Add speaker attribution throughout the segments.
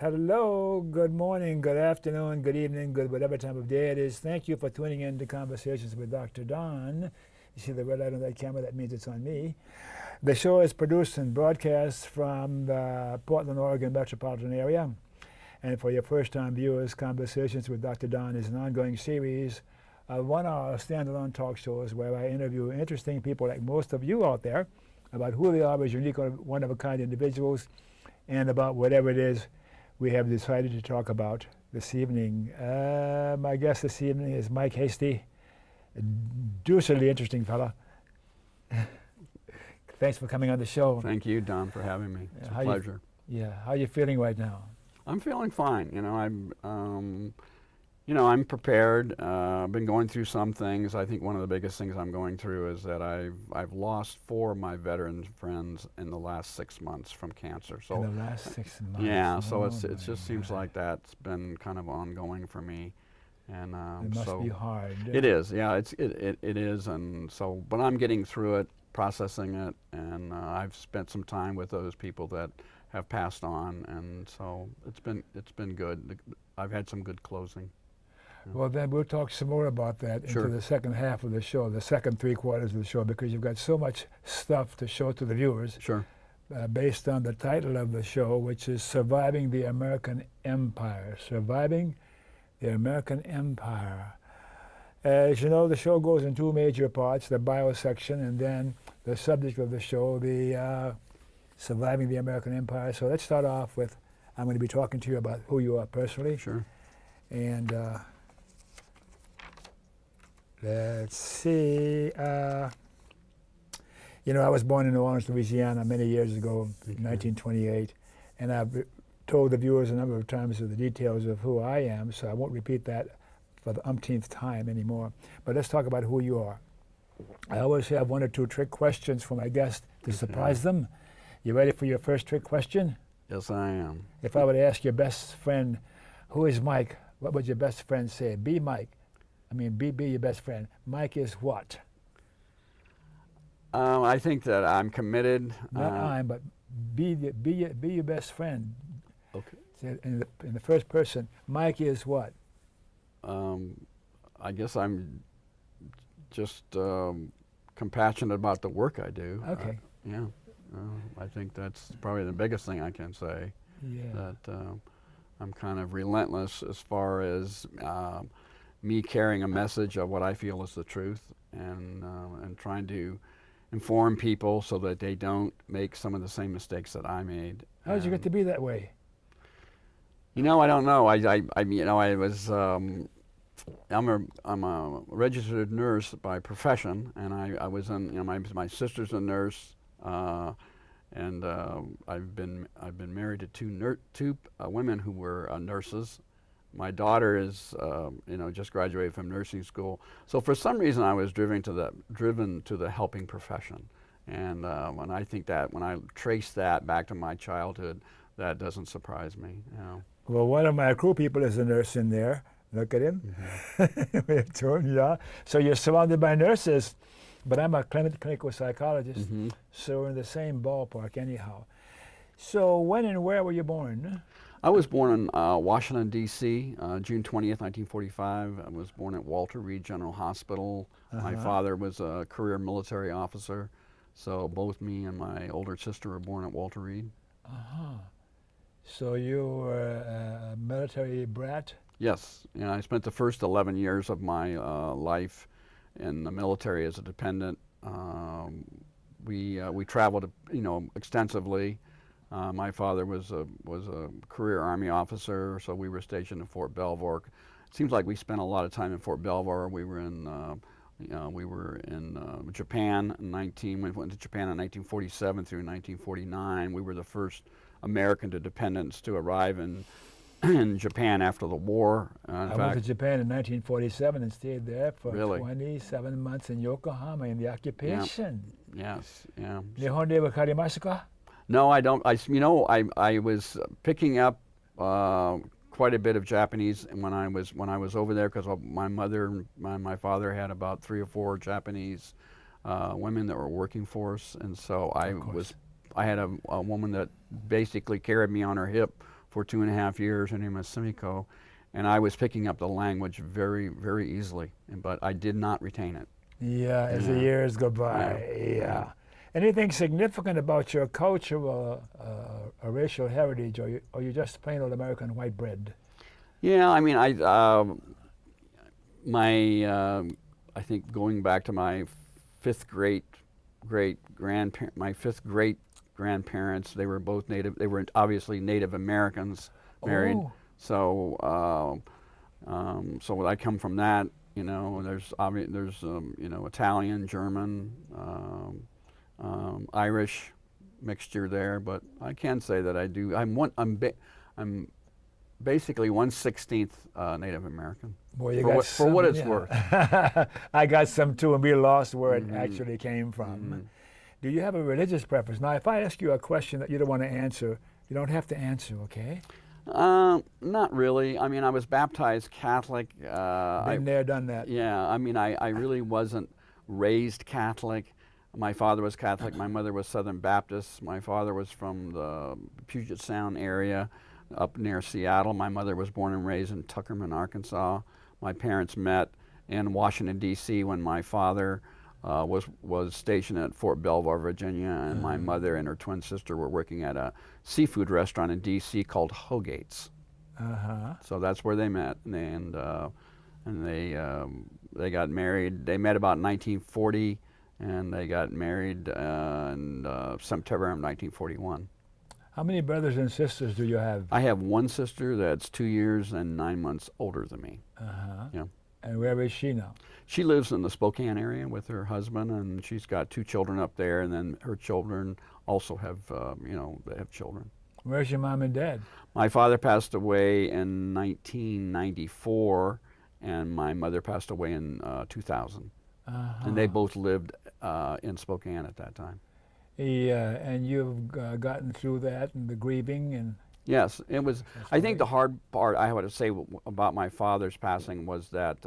Speaker 1: Hello, good morning, good afternoon, good evening, good whatever time of day it is. Thank you for tuning in to Conversations with Dr. Don. You see the red light on that camera, that means it's on me. The show is produced and broadcast from the Portland, Oregon metropolitan area. And for your first-time viewers, Conversations with Dr. Don is an ongoing series of 1 hour standalone talk shows where I interview interesting people like most of you out there about who they are as unique, one-of-a-kind individuals, and about whatever it is we have decided to talk about this evening. My guest this evening is Mike Hasty, a deucedly interesting fella. Thanks for coming on the show.
Speaker 2: Thank you, Don, for having me. It's a pleasure.
Speaker 1: How are you feeling right now?
Speaker 2: I'm feeling fine. I'm prepared. I've been going through some things. I think one of the biggest things I'm going through is that I've lost 4 of my veteran friends in the last 6 months from cancer. So
Speaker 1: in the last 6 months.
Speaker 2: Yeah. So it just seems like that's been kind of ongoing for me, and
Speaker 1: it must be hard.
Speaker 2: It is. Yeah. It is, and so but I'm getting through it, processing it, and I've spent some time with those people that have passed on, and so it's been good. I've had some good closing.
Speaker 1: Well, then we'll talk some more about that into the second half of the show, the second 3 quarters of the show, because you've got so much stuff to show to the viewers.
Speaker 2: Sure.
Speaker 1: Based on the title of the show, which is Surviving the American Empire. Surviving the American Empire. As you know, the show goes in 2 major parts, the bio section and then the subject of the show, the Surviving the American Empire. So let's start off with, I'm going to be talking to you about who you are personally.
Speaker 2: Sure.
Speaker 1: And let's see. I was born in New Orleans, Louisiana many years ago, 1928, and I've told the viewers a number of times of the details of who I am, so I won't repeat that for the umpteenth time anymore. But let's talk about who you are. I always have 1 or 2 trick questions for my guests to surprise them. You ready for your first trick question?
Speaker 2: Yes, I am.
Speaker 1: If I were to ask your best friend, who is Mike, what would your best friend say? Be Mike. Be your best friend. Mike is what?
Speaker 2: I think that I'm committed.
Speaker 1: Not but be your best friend.
Speaker 2: Okay.
Speaker 1: In the first person, Mike is what?
Speaker 2: I guess I'm just compassionate about the work I do.
Speaker 1: Okay.
Speaker 2: I think that's probably the biggest thing I can say.
Speaker 1: Yeah.
Speaker 2: That I'm kind of relentless as far as me carrying a message of what I feel is the truth, and trying to inform people so that they don't make some of the same mistakes that I made.
Speaker 1: How did you get to be that way?
Speaker 2: I don't know. I'm a registered nurse by profession, and I was in. My sister's a nurse, and I've been married to 2 women who were nurses. My daughter is, just graduated from nursing school. So for some reason, I was driven to the helping profession, and I think that when I trace that back to my childhood, that doesn't surprise me.
Speaker 1: Well, one of my crew people is a nurse in there. Look at him. Mm-hmm. We have 2 of them, yeah. So you're surrounded by nurses, but I'm a clinical psychologist, mm-hmm. So we're in the same ballpark anyhow. So when and where were you born?
Speaker 2: I was born in Washington, D.C., June 20th, 1945. I was born at Walter Reed General Hospital. My father was a career military officer, so both me and my older sister were born at Walter Reed.
Speaker 1: So you were a military brat?
Speaker 2: Yes. I spent the first 11 years of my life in the military as a dependent. We traveled, extensively. My father was a career Army officer, so we were stationed in Fort Belvoir. It seems like we spent a lot of time in Fort Belvoir. We were in Japan we went to Japan in 1947 through 1949. We were the first American dependents to arrive in Japan after the war.
Speaker 1: I went to Japan in 1947 and stayed there for
Speaker 2: Really?
Speaker 1: 27 months in Yokohama in the occupation.
Speaker 2: Yes, yeah.
Speaker 1: Nihon de wakarimasu ka?
Speaker 2: No, I don't. I was picking up quite a bit of Japanese when I was over there, because my mother and my father had about 3 or 4 Japanese women that were working for us, and so I had a woman that basically carried me on her hip for 2.5 years. Her name was Simiko, and I was picking up the language very, very easily, but I did not retain it.
Speaker 1: Yeah, as the years go by. Yeah. Anything significant about your culture or racial heritage, or you just plain old American white bread?
Speaker 2: Yeah, I mean, I think going back to my fifth great grandparents, they were both Native. They were obviously Native Americans married.
Speaker 1: Oh.
Speaker 2: So, so I come from that. There's Italian, German, Irish mixture there. But I can say that I do. I'm basically 1/16 Native American.
Speaker 1: Boy, you
Speaker 2: for what it's worth.
Speaker 1: I got some too, and we lost where it actually came from. Do you have a religious preference? Now, if I ask you a question that you don't want to answer, you don't have to answer, okay?
Speaker 2: Not really. I mean, I was baptized Catholic.
Speaker 1: Been there, done that.
Speaker 2: Yeah, I mean, I really wasn't raised Catholic. My father was Catholic. My mother was Southern Baptist. My father was from the Puget Sound area up near Seattle. My mother was born and raised in Tuckerman, Arkansas. My parents met in Washington, D.C. when my father was stationed at Fort Belvoir, Virginia, and my mother and her twin sister were working at a seafood restaurant in D.C. called Hogate's. So that's where they met, and they got married. They met about 1940, and they got married in September of 1941.
Speaker 1: How many brothers and sisters do you have?
Speaker 2: I have one sister that's 2 years and 9 months older than me. Yeah.
Speaker 1: And where is she now?
Speaker 2: She lives in the Spokane area with her husband, and she's got 2 children up there, and then her children also have, they have children.
Speaker 1: Where's your mom and dad?
Speaker 2: My father passed away in 1994, and my mother passed away in 2000. And they both lived in Spokane at that time.
Speaker 1: Yeah, and you've gotten through that and the grieving and...
Speaker 2: Yes, it was. I think the hard part I would say about my father's passing was that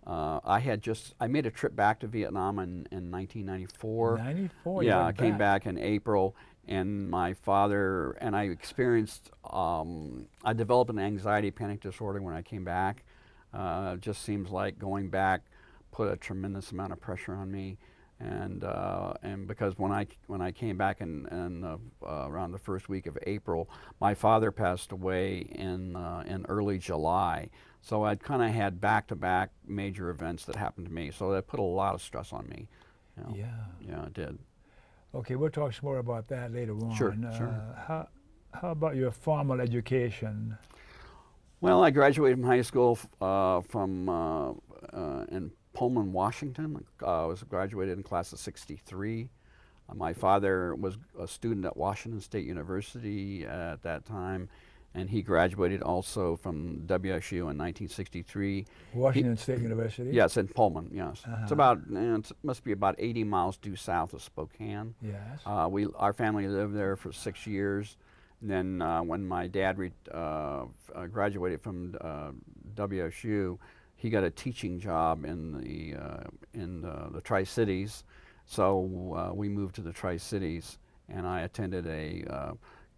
Speaker 2: I made a trip back to Vietnam in 1994.
Speaker 1: 94?
Speaker 2: Yeah, I came back in April, and my father and I experienced. I developed an anxiety panic disorder when I came back. It just seems like going back put a tremendous amount of pressure on me. And because when I came back in around the first week of April, my father passed away in early July. So I'd kind of had back-to-back major events that happened to me. So that put a lot of stress on me. Yeah, it did.
Speaker 1: Okay, we'll talk some more about that later on.
Speaker 2: Sure.
Speaker 1: How about your formal education?
Speaker 2: Well, I graduated from high school in Pullman, Washington. I was graduated in class of '63. My father was a student at Washington State University at that time, and he graduated also from WSU in 1963.
Speaker 1: Washington State University?
Speaker 2: Yes, in Pullman, yes. It's about, it must be about 80 miles due south of Spokane.
Speaker 1: Yes.
Speaker 2: Our family lived there for 6 years. And then when my dad graduated from WSU, he got a teaching job in the Tri-Cities, so we moved to the Tri-Cities, and I attended a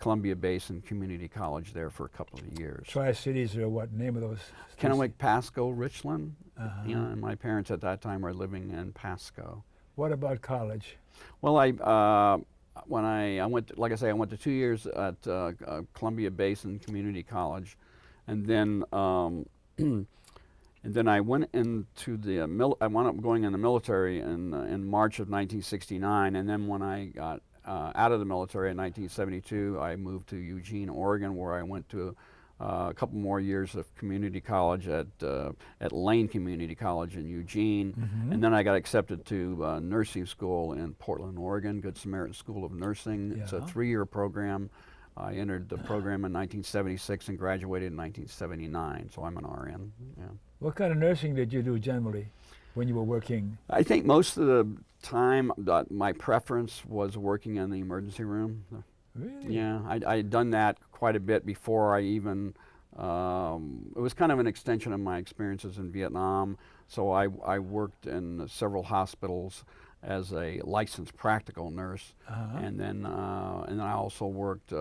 Speaker 2: Columbia Basin Community College there for a couple of years.
Speaker 1: Tri-Cities are what name of those?
Speaker 2: Kennewick, Pasco, Richland. And my parents at that time were living in Pasco.
Speaker 1: What about college?
Speaker 2: Well, when I went, like I say, I went to 2 years at Columbia Basin Community College, and then. And then I went into the I wound up going in the military in March of 1969, and then when I got out of the military in 1972, I moved to Eugene, Oregon, where I went to a couple more years of community college at Lane Community College in Eugene, and then I got accepted to nursing school in Portland, Oregon, Good Samaritan School of Nursing. It's a 3-year program. I entered the program in 1976 and graduated in 1979, so I'm an RN. Yeah.
Speaker 1: What kind of nursing did you do generally when you were working?
Speaker 2: I think most of the time my preference was working in the emergency room.
Speaker 1: Really?
Speaker 2: Yeah, I'd done that quite a bit before I even, it was kind of an extension of my experiences in Vietnam. So I worked in several hospitals as a licensed practical nurse, and then I also worked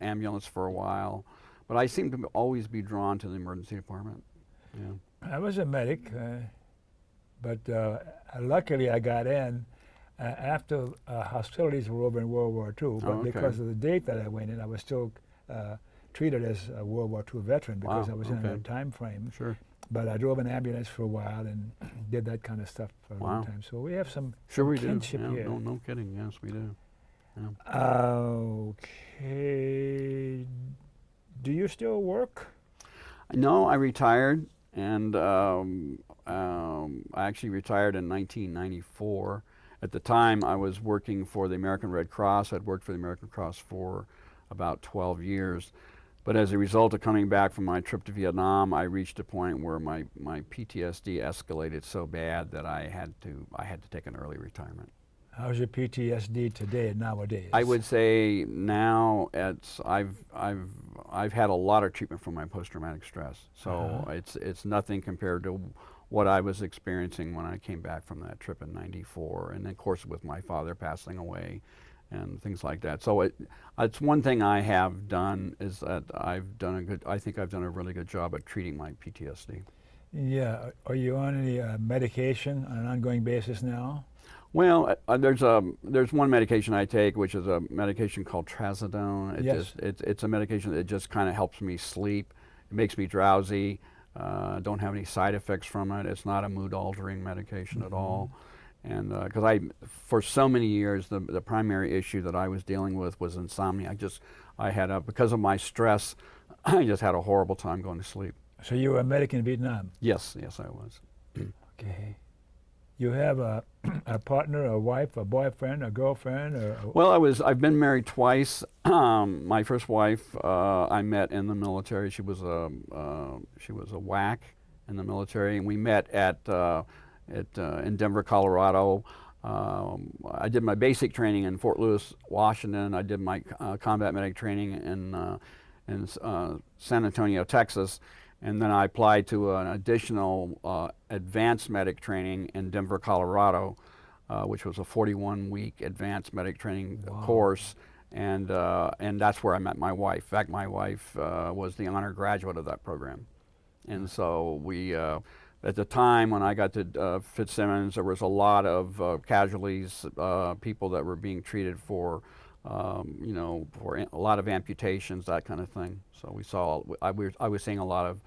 Speaker 2: ambulance for a while. But I seem to always be drawn to the emergency department. Yeah.
Speaker 1: I was a medic, but luckily I got in after hostilities were over in World War II. But
Speaker 2: Oh, okay.
Speaker 1: because of the date that I went in, I was still treated as a World War II veteran because
Speaker 2: Wow,
Speaker 1: I was in
Speaker 2: okay.
Speaker 1: that time frame.
Speaker 2: Sure.
Speaker 1: But I drove an ambulance for a while and did that kind of stuff for a long
Speaker 2: Wow.
Speaker 1: time. So we have some
Speaker 2: Sure we do.
Speaker 1: kinship
Speaker 2: Yeah,
Speaker 1: here.
Speaker 2: no kidding. Yes, we do. Yeah.
Speaker 1: Okay. Do you still work?
Speaker 2: No, I retired, and I actually retired in 1994. At the time, I was working for the American Red Cross. I'd worked for the American Cross for about 12 years. But as a result of coming back from my trip to Vietnam, I reached a point where my PTSD escalated so bad that I had to take an early retirement.
Speaker 1: How's your PTSD today, nowadays?
Speaker 2: I would say now I've had a lot of treatment for my post-traumatic stress, so it's nothing compared to what I was experiencing when I came back from that trip in '94, and of course with my father passing away, and things like that. So it's one thing I have done is that I think I've done a really good job at treating my PTSD.
Speaker 1: Yeah. Are you on any medication on an ongoing basis now?
Speaker 2: Well, there's one medication I take, which is a medication called trazodone.
Speaker 1: Yes.
Speaker 2: It's a medication that just kind of helps me sleep. It makes me drowsy. Don't have any side effects from it. It's not a mood-altering medication at all. And because for so many years, the primary issue that I was dealing with was insomnia. Because of my stress, I just had a horrible time going to sleep.
Speaker 1: So you were a medic in Vietnam?
Speaker 2: Yes, I was.
Speaker 1: Okay. You have a partner, a wife, a boyfriend, a girlfriend, or?
Speaker 2: Well, I've been married twice. My first wife I met in the military. She was a WAC in the military, and we met in Denver, Colorado. I did my basic training in Fort Lewis, Washington. I did my combat medic training in San Antonio, Texas. And then I applied to an additional advanced medic training in Denver, Colorado, which was a 41-week advanced medic training course. And that's where I met my wife. In fact, my wife was the honor graduate of that program. And so we, at the time when I got to Fitzsimmons, there was a lot of casualties, people that were being treated for for a lot of amputations, that kind of thing. So I was seeing a lot of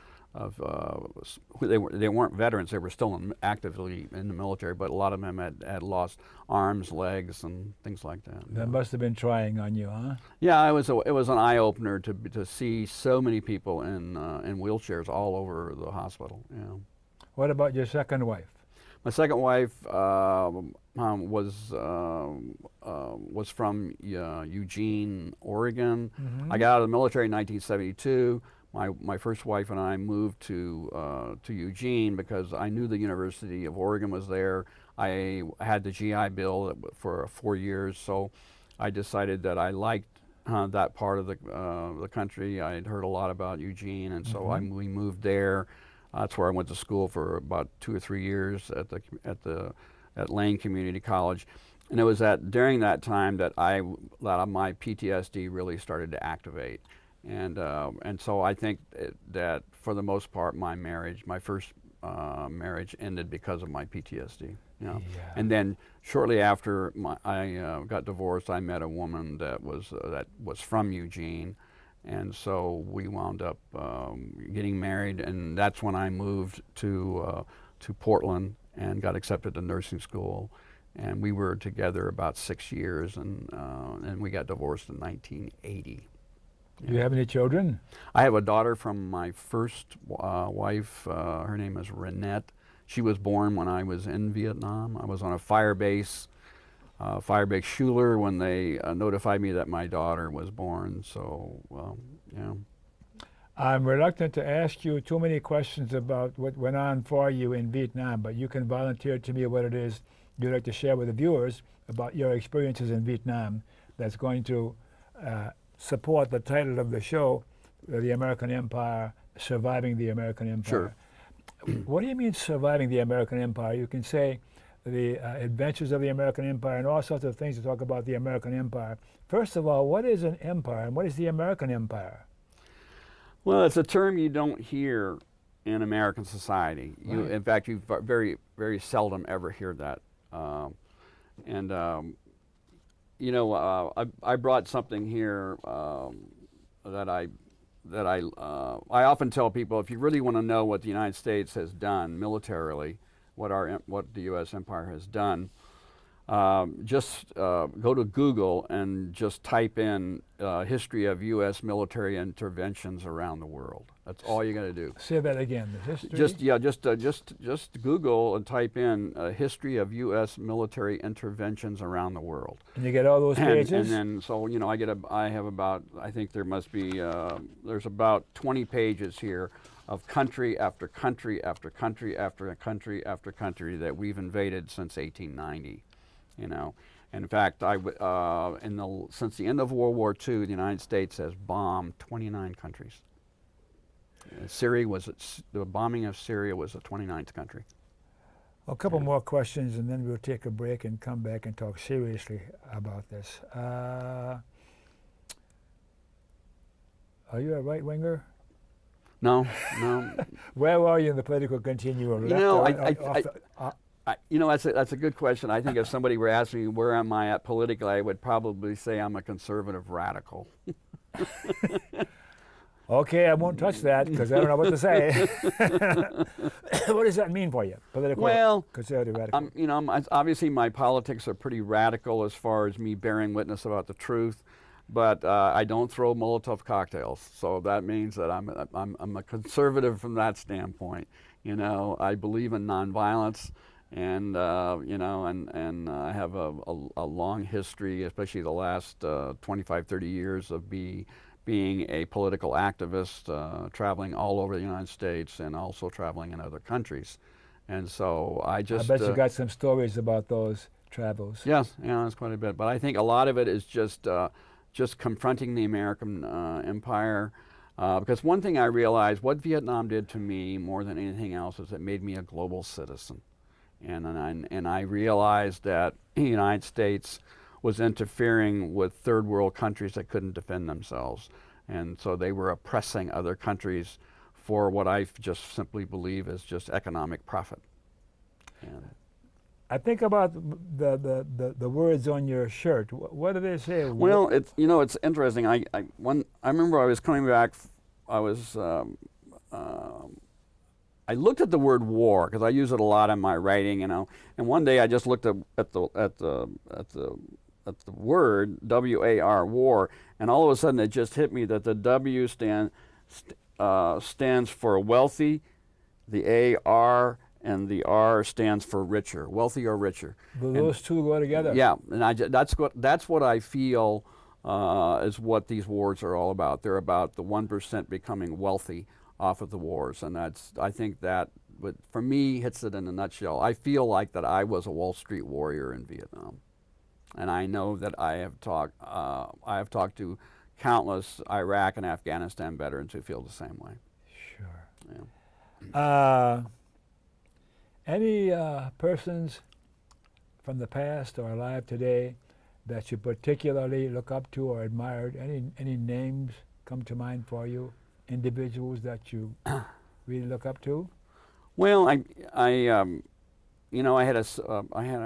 Speaker 2: they weren't veterans, they were still actively in the military, but a lot of them had lost arms, legs, and things like that.
Speaker 1: That must have been trying on you, huh?
Speaker 2: Yeah, it was an eye opener to see so many people in wheelchairs all over the hospital. Yeah.
Speaker 1: What about your second wife?
Speaker 2: My second wife was from Eugene, Oregon. I got out of the military in 1972. My first wife and I moved to Eugene because I knew the University of Oregon was there. I had the GI Bill for 4 years, so I decided that I liked that part of the country. I had heard a lot about Eugene, and so we moved there. That's where I went to school for about 2 or 3 years at Lane Community College, and it was during that time that my PTSD really started to activate, and so I think that for the most part my first marriage ended because of my PTSD. Yeah. And then shortly after I got divorced, I met a woman that was from Eugene. And so we wound up getting married, and that's when I moved to Portland and got accepted to nursing school. And we were together about 6 years, and we got divorced in 1980.
Speaker 1: Do you have any children?
Speaker 2: I have a daughter from my first wife. Her name is Renette. She was born when I was in Vietnam. I was on a fire base Schuler, when they notified me that my daughter was born. So, yeah.
Speaker 1: I'm reluctant to ask you too many questions about what went on for you in Vietnam, but you can volunteer to me what it is you'd like to share with the viewers about your experiences in Vietnam that's going to support the title of the show, The American Empire, Surviving the American Empire.
Speaker 2: Sure.
Speaker 1: What do you mean surviving the American Empire? You can say the adventures of the American Empire and all sorts of things to talk about the American Empire. First of all, what is an empire and what is the American Empire?
Speaker 2: Well, it's a term you don't hear in American society.
Speaker 1: Right.
Speaker 2: In fact, you very, very seldom ever hear that. And you know, I brought something here that I often tell people, if you really want to know what the United States has done militarily, what the U.S. empire has done, just go to Google and just type in history of U.S. military interventions around the world. That's all you got to do.
Speaker 1: Say that again. The history.
Speaker 2: Just Google and type in history of U.S. military interventions around the world.
Speaker 1: And you get all those pages.
Speaker 2: And then so you know I have about, I think there must be there's about 20 pages here of country after country after country after country after country that we've invaded since 1890. You know, and in fact, since the end of World War II, the United States has bombed 29 countries. The bombing of Syria was the 29th country.
Speaker 1: A couple more questions, and then we'll take a break and come back and talk seriously about this. Are you a right-winger?
Speaker 2: No.
Speaker 1: Where are you in the political continuum?
Speaker 2: You know, you know, that's a good question. I think if somebody were asking me where am I at politically, I would probably say I'm a conservative radical.
Speaker 1: Okay, I won't touch that because I don't know what to say. What does that mean for you, political,
Speaker 2: well,
Speaker 1: conservative radical?
Speaker 2: You know, obviously my politics are pretty radical as far as me bearing witness about the truth, but I don't throw Molotov cocktails, so that means that I'm a conservative from that standpoint. You know, I believe in nonviolence. And you know, and I have a long history, especially the last 25, 30 years of being a political activist, traveling all over the United States and also traveling in other countries. And so I bet
Speaker 1: you got some stories about those travels.
Speaker 2: Yes, yeah, that's quite a bit. But I think a lot of it is just confronting the American empire. Because one thing I realized, what Vietnam did to me more than anything else is it made me a global citizen. And I realized that the United States was interfering with third world countries that couldn't defend themselves. And so they were oppressing other countries for what I just simply believe is just economic profit. And
Speaker 1: I think about the words on your shirt. What do they say?
Speaker 2: Well, it's interesting. I remember I was coming back. I looked at the word war because I use it a lot in my writing, you know. And one day I just looked at the word WAR, war, and all of a sudden it just hit me that the W stands for wealthy, the AR and the R stands for richer, wealthy or richer.
Speaker 1: Those two go together.
Speaker 2: Yeah, and that's what I feel is what these wars are all about. They're about the 1% becoming wealthy off of the wars, and I think that for me hits it in a nutshell. I feel like that I was a Wall Street warrior in Vietnam, and I know that I have talked to countless Iraq and Afghanistan veterans who feel the same way.
Speaker 1: Sure.
Speaker 2: Yeah.
Speaker 1: Any persons from the past or alive today that you particularly look up to or admired? Any names come to mind for you? Individuals that you really look up to?
Speaker 2: Well, you know, I had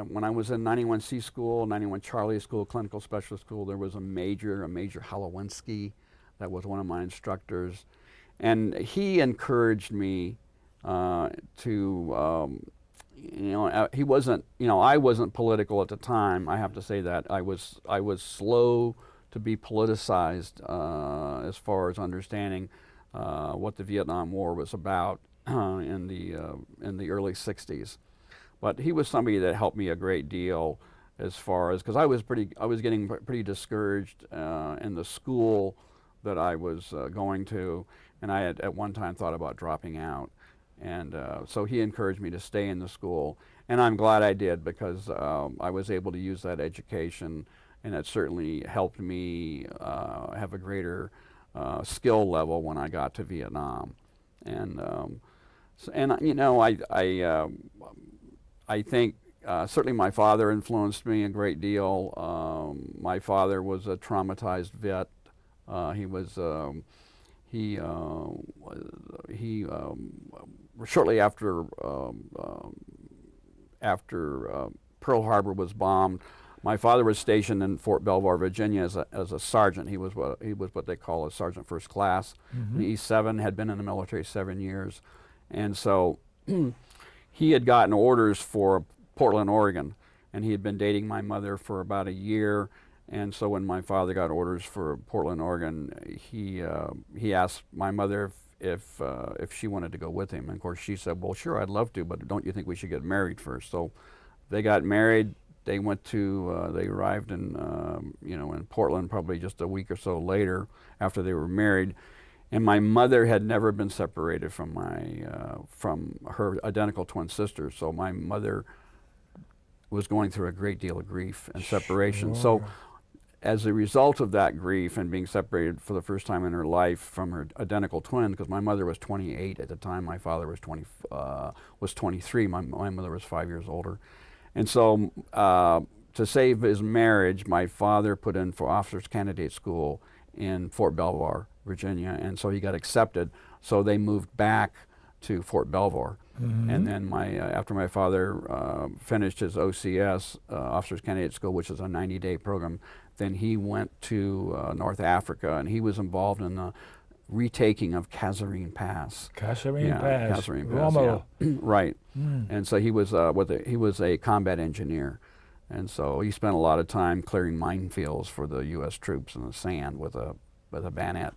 Speaker 2: when I was in 91C school, 91 Charlie school, clinical specialist school, there was a major Halowinski that was one of my instructors, and he encouraged me to, you know, he wasn't, you know, I wasn't political at the time. I have to say that I was slow to be politicized as far as understanding what the Vietnam War was about in the early 60s. But he was somebody that helped me a great deal as far as, because I was getting pretty discouraged in the school that I was going to, and I had at one time thought about dropping out. And so he encouraged me to stay in the school, and I'm glad I did, because I was able to use that education, and it certainly helped me have a greater skill level when I got to Vietnam. And you know, I think certainly my father influenced me a great deal. My father was a traumatized vet. He was shortly after Pearl Harbor was bombed. My father was stationed in Fort Belvoir, Virginia, as a sergeant. He was what they call a sergeant first class.
Speaker 1: Mm-hmm.
Speaker 2: The E7 had been in the military 7 years, and so he had gotten orders for Portland, Oregon, and he had been dating my mother for about a year. And so when my father got orders for Portland, Oregon, he asked my mother if she wanted to go with him. And of course, she said, "Well, sure, I'd love to, but don't you think we should get married first?" So they got married. They went to they arrived in in Portland probably just a week or so later after they were married. And my mother had never been separated from from her identical twin sister. So my mother was going through a great deal of grief and separation.
Speaker 1: Sure.
Speaker 2: So as a result of that grief and being separated for the first time in her life from her identical twin, because my mother was 28 at the time, my father was 23. My mother was 5 years older. And so to save his marriage, my father put in for officers candidate school in Fort Belvoir, Virginia, and so he got accepted. So they moved back to Fort Belvoir.
Speaker 1: Mm-hmm.
Speaker 2: And then after my father finished his OCS, officers candidate school, which is a 90-day program, then he went to North Africa, and he was involved in the retaking of Kasserine Pass.
Speaker 1: Kasserine Pass.
Speaker 2: Kasserine Pass, yeah. Right.
Speaker 1: Mm.
Speaker 2: And so he was he was a combat engineer, and so he spent a lot of time clearing minefields for the U.S. troops in the sand with a bayonet.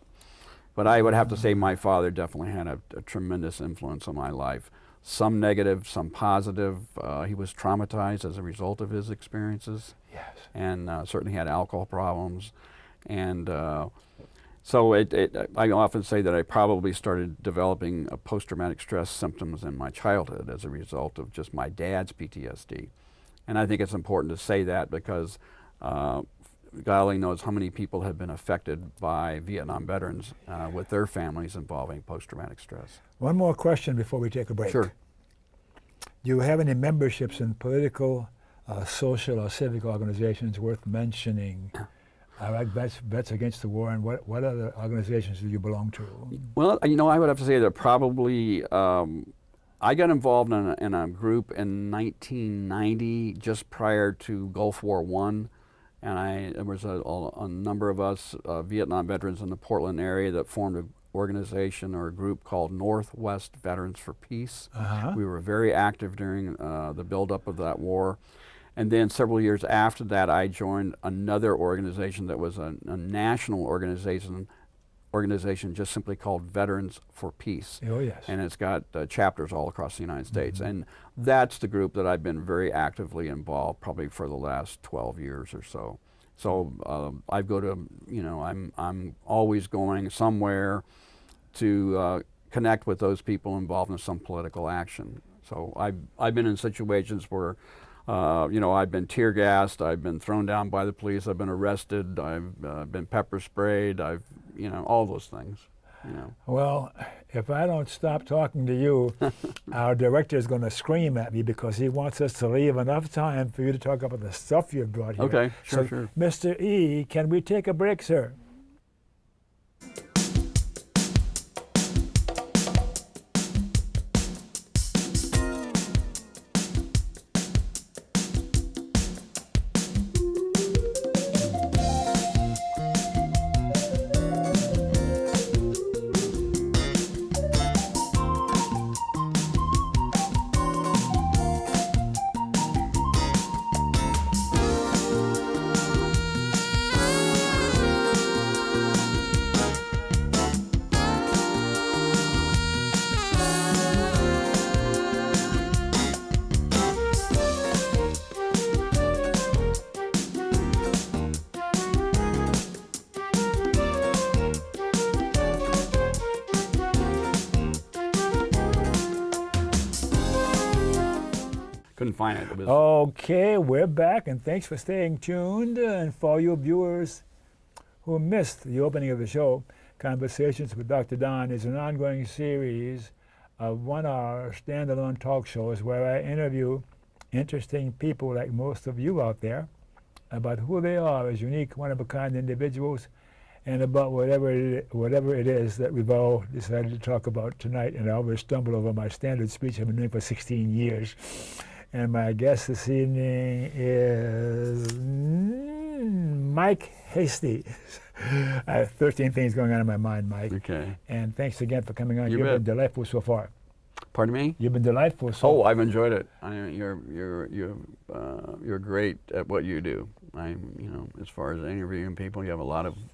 Speaker 2: But I would have to say my father definitely had a tremendous influence on my life. Some negative, some positive. He was traumatized as a result of his experiences.
Speaker 1: Yes.
Speaker 2: And certainly had alcohol problems, and so I often say that I probably started developing post-traumatic stress symptoms in my childhood as a result of just my dad's PTSD. And I think it's important to say that because God only knows how many people have been affected by Viet Nam veterans with their families involving post-traumatic stress.
Speaker 1: One more question before we take a break.
Speaker 2: Sure.
Speaker 1: Do you have any memberships in political, social, or civic organizations worth mentioning? Like Vets Against the War, and what other organizations do you belong to?
Speaker 2: Well, I would have to say that probably I got involved in a group in 1990, just prior to Gulf War I, and there was a number of us Vietnam veterans in the Portland area that formed an organization or a group called Northwest Veterans for Peace.
Speaker 1: Uh-huh.
Speaker 2: We were very active during the buildup of that war. And then several years after that, I joined another organization that was a national organization just simply called Veterans for Peace.
Speaker 1: Oh, yes.
Speaker 2: And it's got chapters all across the United States.
Speaker 1: Mm-hmm.
Speaker 2: And that's the group that I've been very actively involved probably for the last 12 years or so. So I go to, I'm always going somewhere to connect with those people involved in some political action. So I've been in situations where I've been tear gassed, I've been thrown down by the police, I've been arrested, I've been pepper sprayed, all those things.
Speaker 1: Well, if I don't stop talking to you, our director is going to scream at me because he wants us to leave enough time for you to talk about the stuff you've brought here.
Speaker 2: Okay, sure,
Speaker 1: so,
Speaker 2: sure.
Speaker 1: Mr. E, can we take a break, sir?
Speaker 2: Couldn't find it. It was
Speaker 1: Okay, we're back, and thanks for staying tuned. And for you viewers who missed the opening of the show, Conversations with Dr. Don is an ongoing series of 1-hour standalone talk shows where I interview interesting people like most of you out there about who they are as unique, one-of-a-kind individuals, and about whatever it is that we've all decided to talk about tonight. And I always stumble over my standard speech I've been doing for 16 years. And my guest this evening is Mike Hasty. I have 13 things going on in my mind, Mike.
Speaker 2: Okay.
Speaker 1: And thanks again for coming on.
Speaker 2: You
Speaker 1: You've
Speaker 2: bet.
Speaker 1: been delightful so far.
Speaker 2: Pardon me?
Speaker 1: You've been delightful so
Speaker 2: Oh, I've enjoyed it. You're great at what you do. As far as interviewing people, you have a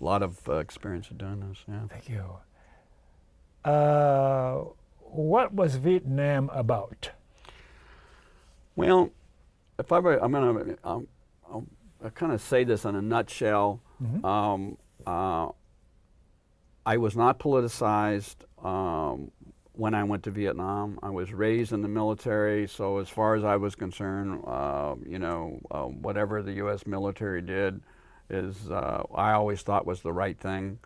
Speaker 2: lot of experience of doing this. Yeah.
Speaker 1: Thank you. What was Vietnam about?
Speaker 2: Well, if I were, I'll kind of say this in a nutshell.
Speaker 1: Mm-hmm.
Speaker 2: I was not politicized when I went to Vietnam. I was raised in the military, so as far as I was concerned, whatever the U.S. military did is I always thought was the right thing.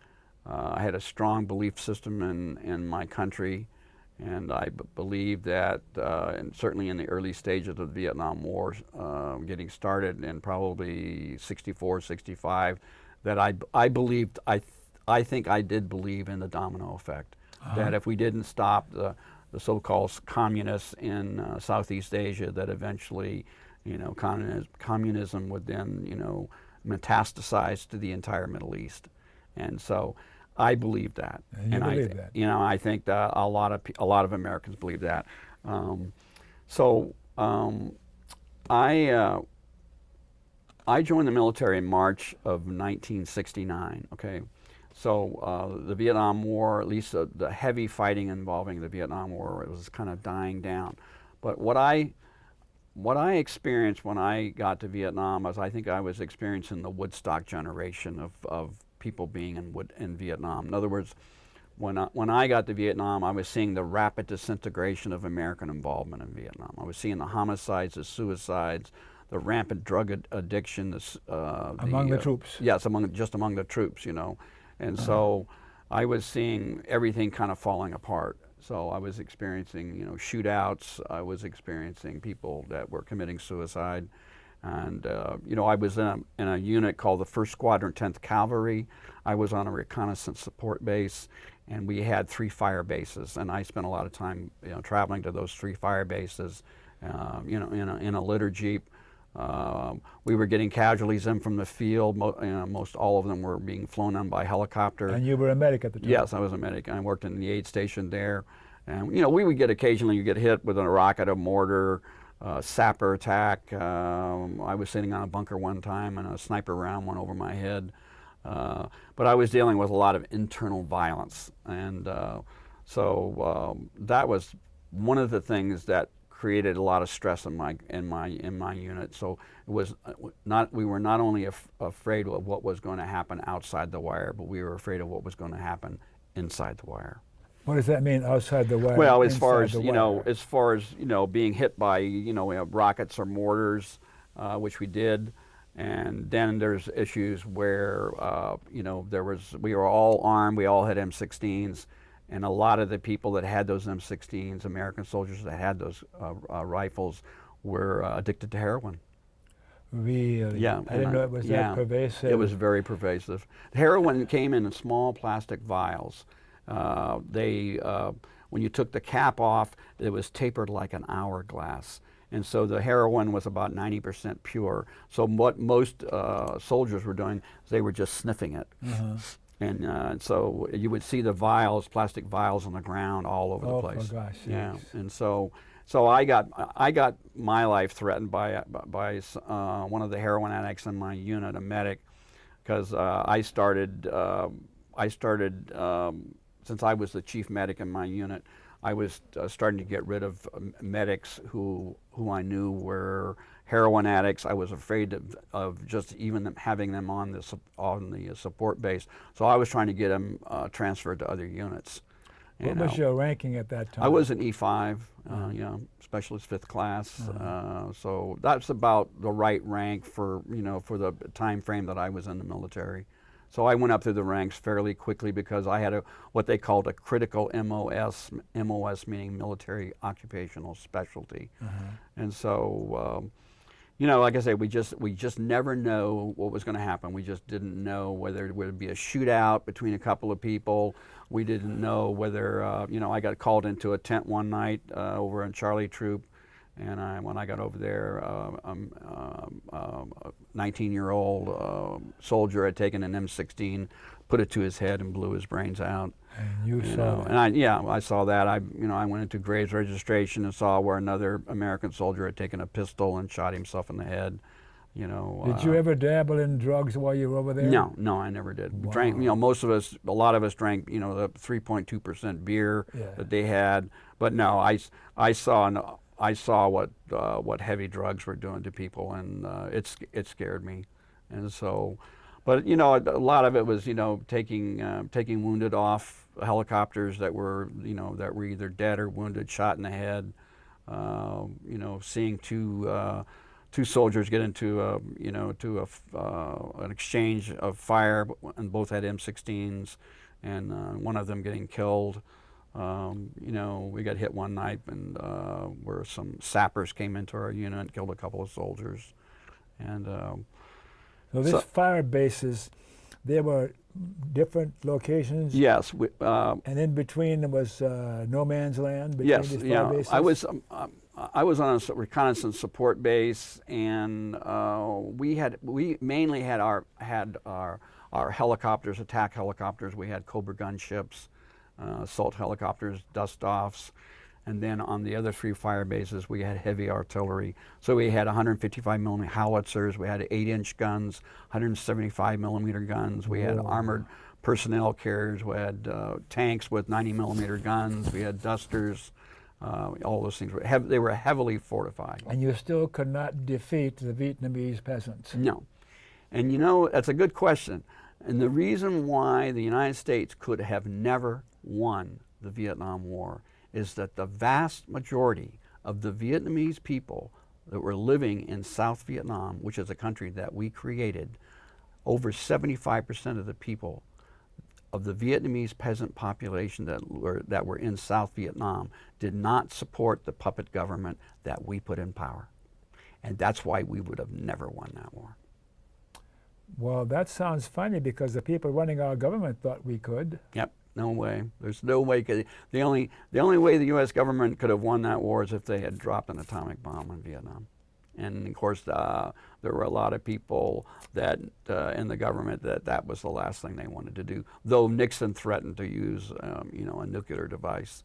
Speaker 2: I had a strong belief system in my country, and I believe that, and certainly in the early stages of the Vietnam War, getting started in probably 64, 65, that I believed, I think I did believe in the domino effect. That if we didn't stop the so-called communists in Southeast Asia, that eventually, communism would then, metastasize to the entire Middle East. And so I believe that.
Speaker 1: And you believe that.
Speaker 2: I think that a lot of Americans believe that. I joined the military in March of 1969. Okay. So the Vietnam War, at least the heavy fighting involving the Vietnam War, it was kind of dying down. But what I experienced when I got to Vietnam was I think I was experiencing the Woodstock generation of people being in Vietnam. In other words, when I got to Vietnam, I was seeing the rapid disintegration of American involvement in Vietnam. I was seeing the homicides, the suicides, the rampant drug addiction.
Speaker 1: Among the troops.
Speaker 2: Yes, among the troops, And so I was seeing everything kind of falling apart. So I was experiencing, shootouts. I was experiencing people that were committing suicide. And, I was in a unit called the 1st Squadron, 10th Cavalry. I was on a reconnaissance support base, and we had 3 fire bases. And I spent a lot of time, traveling to those 3 fire bases, in a litter jeep. We were getting casualties in from the field. Most all of them were being flown in by helicopter.
Speaker 1: And you were a medic at the time?
Speaker 2: Yes, I was a medic. I worked in the aid station there. And, we would get occasionally, you get hit with a rocket, a mortar, sapper attack. I was sitting on a bunker one time and a sniper round went over my head. But I was dealing with a lot of internal violence. And so that was one of the things that created a lot of stress in my unit. So it was we were not only afraid of what was going to happen outside the wire, but we were afraid of what was going to happen inside the wire.
Speaker 1: What does that mean, outside the wire?
Speaker 2: Well, as far as being hit by rockets or mortars, which we did, and then there's issues where we were all armed, we all had M16s. And a lot of the people that had those M16s, American soldiers that had those rifles, were addicted to heroin.
Speaker 1: Really?
Speaker 2: Yeah.
Speaker 1: I didn't know it was that pervasive.
Speaker 2: It was very pervasive. The heroin came in small plastic vials. When you took the cap off, it was tapered like an hourglass. And so the heroin was about 90% pure. So what most soldiers were doing, they were just sniffing it.
Speaker 1: Uh-huh.
Speaker 2: And so you would see the vials, plastic vials on the ground all over the place.
Speaker 1: Oh, gosh.
Speaker 2: Yeah. And so I got my life threatened by one of the heroin addicts in my unit, a medic, because I started since I was the chief medic in my unit, I was starting to get rid of medics who I knew were heroin addicts. I was afraid of just even having them on the support base. So I was trying to get them transferred to other units.
Speaker 1: What was your ranking at that time?
Speaker 2: I was an E5, specialist 5th class. So that's about the right rank for the time frame that I was in the military. So I went up through the ranks fairly quickly because I had what they called a critical MOS meaning military occupational specialty. And so, you know, like I say, we just never know what was going to happen. We just didn't know whether it would be a shootout between a couple of people. We didn't know whether, you know, I got called into a tent one night over in Charlie Troop, and when I got over there, a 19-year-old soldier had taken an M16, put it to his head, and blew his brains out.
Speaker 1: And you saw
Speaker 2: know,
Speaker 1: that.
Speaker 2: and I saw that. I went into Graves registration and saw where another American soldier had taken a pistol and shot himself in the head. You know.
Speaker 1: Did you ever dabble in drugs while you were over there?
Speaker 2: No, I never did.
Speaker 1: Wow.
Speaker 2: Drank, you know, a lot of us drank, you know, the 3.2% beer that they had. But no, I saw what heavy drugs were doing to people, and it scared me. And so, but you know, a lot of it was, you know, taking wounded off helicopters that were either dead or wounded, shot in the head. You know, seeing two soldiers get into an exchange of fire, and both had M16s, and one of them getting killed. You know, we got hit one night, and where some sappers came into our unit, killed a couple of soldiers, and
Speaker 1: so these fire bases, they were different locations.
Speaker 2: Yes,
Speaker 1: and in between there was no man's land between
Speaker 2: yes,
Speaker 1: these fire bases.
Speaker 2: I was on a reconnaissance support base, and we mainly had our helicopters, attack helicopters. We had Cobra gunships, assault helicopters, dust-offs, and then on the other 3 fire bases we had heavy artillery. So we had 155 millimeter howitzers, we had 8-inch guns, 175 millimeter guns, we had armored personnel carriers, we had tanks with 90 millimeter guns, we had dusters. All those things they were heavily fortified.
Speaker 1: And you still could not defeat the Vietnamese peasants.
Speaker 2: No. And you know, that's a good question. And the reason why the United States could have never won the Vietnam War is that the vast majority of the Vietnamese people that were living in South Vietnam, which is a country that we created, over 75% of the people of the Vietnamese peasant population that were in South Vietnam did not support the puppet government that we put in power. And that's why we would have never won that war.
Speaker 1: Well, that sounds funny because the people running our government thought we could.
Speaker 2: Yep, no way. There's no way. The only way the U.S. government could have won that war is if they had dropped an atomic bomb in Vietnam. And of course, there were a lot of people that in the government that was the last thing they wanted to do. Though Nixon threatened to use, you know, a nuclear device.